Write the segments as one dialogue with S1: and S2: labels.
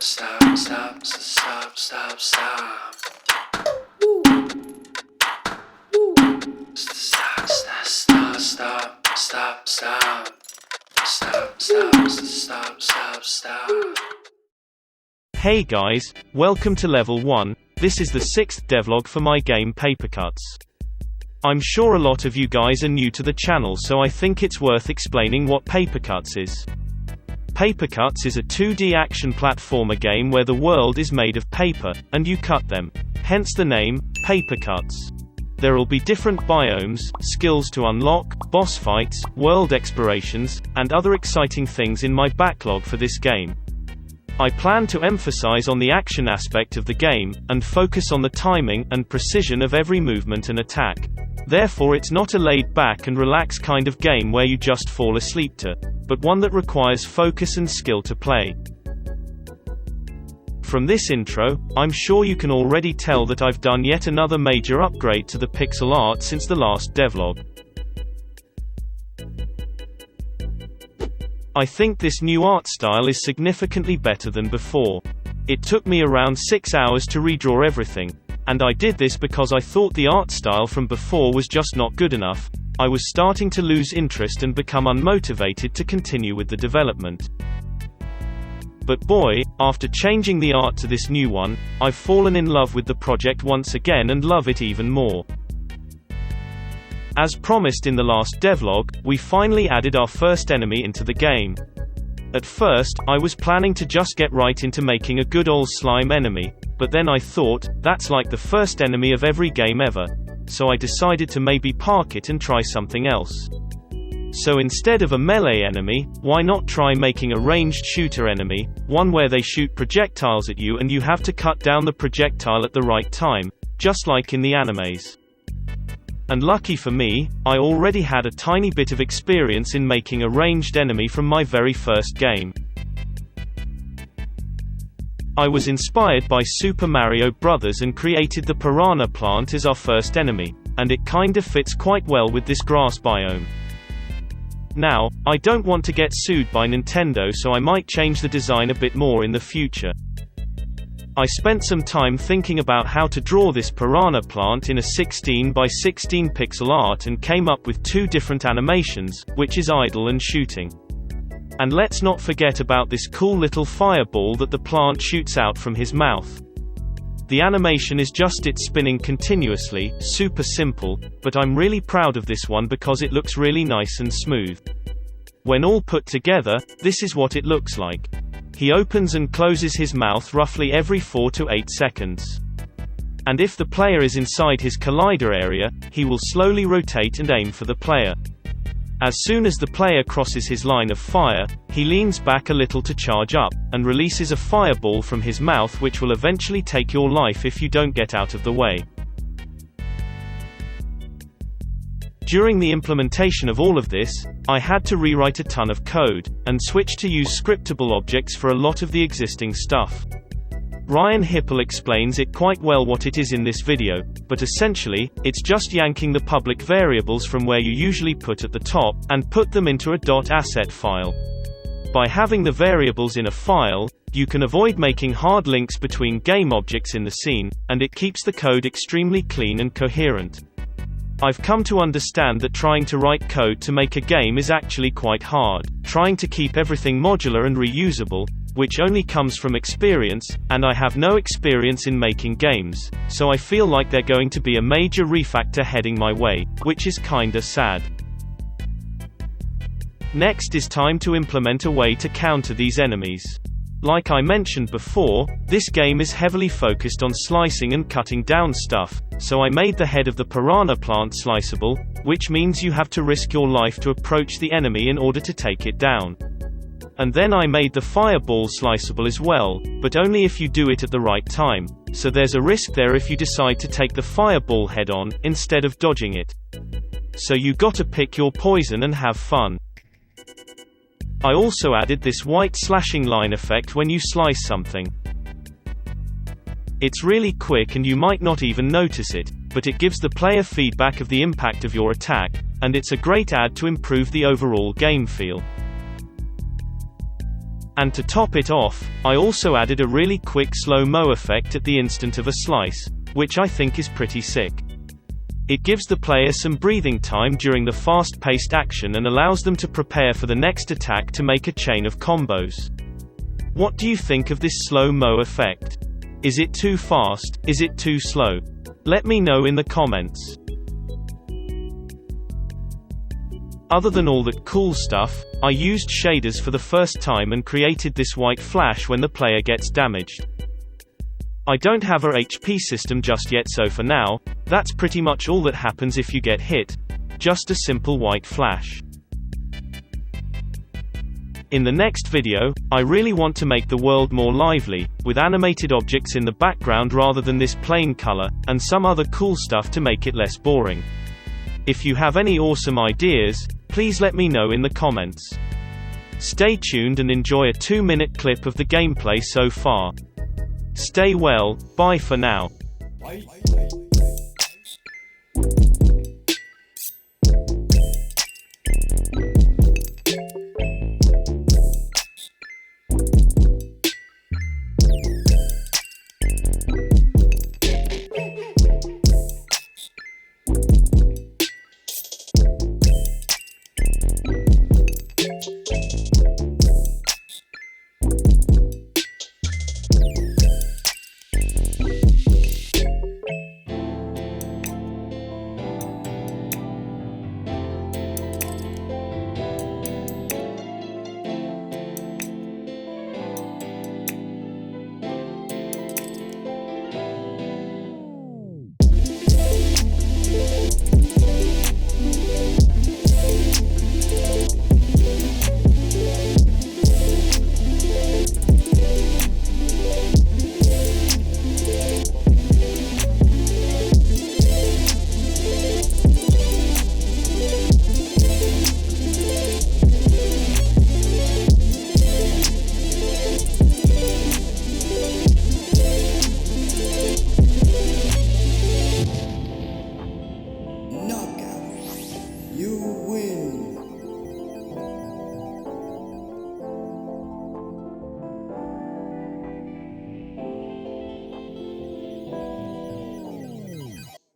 S1: stop, stop, stop, stop, stop. Stop, stop, stop, stop, stop, stop. Stop, stop, stop, stop, stop.
S2: Hey guys, welcome to level 1. This is the 6th devlog for my game Papercuts. I'm sure a lot of you guys are new to the channel, so I think it's worth explaining what Papercuts is. Papercuts is a 2D action platformer game where the world is made of paper, and you cut them. Hence the name, Papercuts. There'll be different biomes, skills to unlock, boss fights, world explorations, and other exciting things in my backlog for this game. I plan to emphasize on the action aspect of the game, and focus on the timing and precision of every movement and attack. Therefore it's not a laid-back and relax kind of game where you just fall asleep to, but one that requires focus and skill to play. From this intro, I'm sure you can already tell that I've done yet another major upgrade to the pixel art since the last devlog. I think this new art style is significantly better than before. It took me around 6 hours to redraw everything, and I did this because I thought the art style from before was just not good enough. I was starting to lose interest and become unmotivated to continue with the development. But boy, after changing the art to this new one, I've fallen in love with the project once again and love it even more. As promised in the last devlog, we finally added our first enemy into the game. At first, I was planning to just get right into making a good old slime enemy, but then I thought, that's like the first enemy of every game ever. So I decided to maybe park it and try something else. So instead of a melee enemy, why not try making a ranged shooter enemy, one where they shoot projectiles at you and you have to cut down the projectile at the right time, just like in the animes. And lucky for me, I already had a tiny bit of experience in making a ranged enemy from my very first game. I was inspired by Super Mario Bros. And created the piranha plant as our first enemy, and it kinda fits quite well with this grass biome. Now, I don't want to get sued by Nintendo, so I might change the design a bit more in the future. I spent some time thinking about how to draw this piranha plant in a 16 by 16 pixel art and came up with two different animations, which is idle and shooting. And let's not forget about this cool little fireball that the plant shoots out from his mouth. The animation is just it spinning continuously, super simple, but I'm really proud of this one because it looks really nice and smooth. When all put together, this is what it looks like. He opens and closes his mouth roughly every 4 to 8 seconds. And if the player is inside his collider area, he will slowly rotate and aim for the player. As soon as the player crosses his line of fire, he leans back a little to charge up, and releases a fireball from his mouth which will eventually take your life if you don't get out of the way. During the implementation of all of this, I had to rewrite a ton of code, and switch to use scriptable objects for a lot of the existing stuff. Ryan Hipple explains it quite well what it is in this video, but essentially, it's just yanking the public variables from where you usually put at the top, and put them into a .asset file. By having the variables in a file, you can avoid making hard links between game objects in the scene, and it keeps the code extremely clean and coherent. I've come to understand that trying to write code to make a game is actually quite hard, trying to keep everything modular and reusable, which only comes from experience, and I have no experience in making games, so I feel like they're going to be a major refactor heading my way, which is kinda sad. Next is time to implement a way to counter these enemies. Like I mentioned before, this game is heavily focused on slicing and cutting down stuff, so I made the head of the piranha plant sliceable, which means you have to risk your life to approach the enemy in order to take it down. And then I made the fireball sliceable as well, but only if you do it at the right time, so there's a risk there if you decide to take the fireball head on, instead of dodging it. So you gotta pick your poison and have fun. I also added this white slashing line effect when you slice something. It's really quick and you might not even notice it, but it gives the player feedback of the impact of your attack, and it's a great add to improve the overall game feel. And to top it off, I also added a really quick slow-mo effect at the instant of a slice, which I think is pretty sick. It gives the player some breathing time during the fast-paced action and allows them to prepare for the next attack to make a chain of combos. What do you think of this slow-mo effect? Is it too fast? Is it too slow? Let me know in the comments. Other than all that cool stuff, I used shaders for the first time and created this white flash when the player gets damaged. I don't have a HP system just yet, so for now, that's pretty much all that happens if you get hit. Just a simple white flash. In the next video, I really want to make the world more lively, with animated objects in the background rather than this plain color, and some other cool stuff to make it less boring. If you have any awesome ideas, please let me know in the comments. Stay tuned and enjoy a 2-minute clip of the gameplay so far. Stay well, bye for now.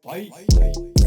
S3: Fight.